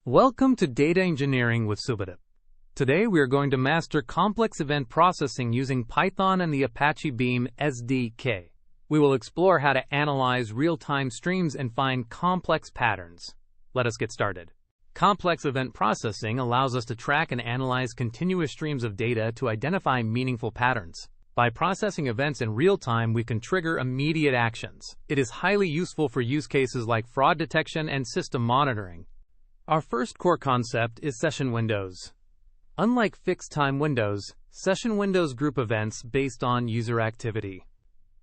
Welcome to Data Engineering with Subhadip. Today we are going to master complex event processing using Python and the Apache Beam SDK. We will explore how to analyze real-time streams and find complex patterns. Let us get started. Complex event processing allows us to track and analyze continuous streams of data to identify meaningful patterns. By processing events in real time, we can trigger immediate actions. It is highly useful for use cases like fraud detection and system monitoring. Our first core concept is session windows. Unlike fixed-time windows, session windows group events based on user activity.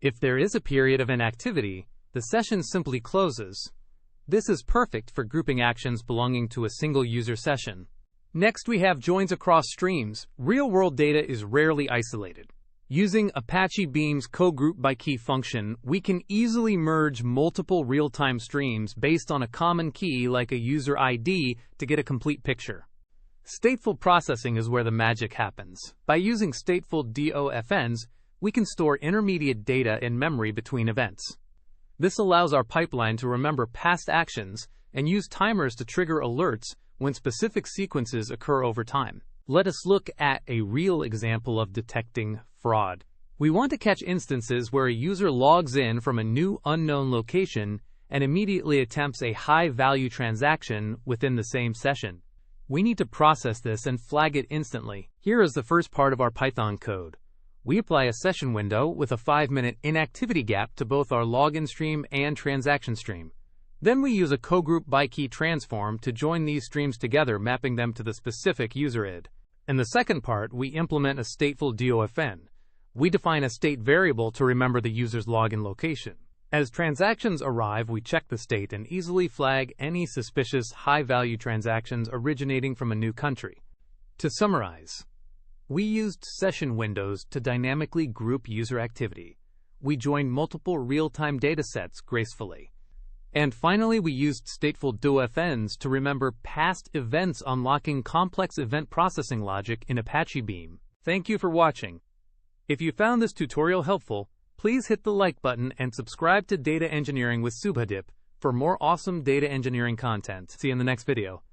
If there is a period of inactivity, the session simply closes. This is perfect for grouping actions belonging to a single user session. Next, we have joins across streams. Real-world data is rarely isolated. Using Apache Beam's co-group-by-key function, we can easily merge multiple real-time streams based on a common key like a user ID to get a complete picture. Stateful processing is where the magic happens. By using stateful DOFNs, we can store intermediate data in memory between events. This allows our pipeline to remember past actions and use timers to trigger alerts when specific sequences occur over time. Let us look at a real example of detecting fraud. We want to catch instances where a user logs in from a new unknown location and immediately attempts a high-value transaction within the same session. We need to process this and flag it instantly. Here is the first part of our Python code. We apply a session window with a 5-minute inactivity gap to both our login stream and transaction stream. Then we use a co-group-by-key transform to join these streams together, mapping them to the specific user ID. In the second part, we implement a stateful DOFN. We define a state variable to remember the user's login location. As transactions arrive, we check the state and easily flag any suspicious high-value transactions originating from a new country. To summarize, we used session windows to dynamically group user activity. We joined multiple real-time datasets gracefully. And finally, we used stateful DOFNs to remember past events, unlocking complex event processing logic in Apache Beam. Thank you for watching. If you found this tutorial helpful, please hit the like button and subscribe to Data Engineering with Subhadip for more awesome data engineering content. See you in the next video.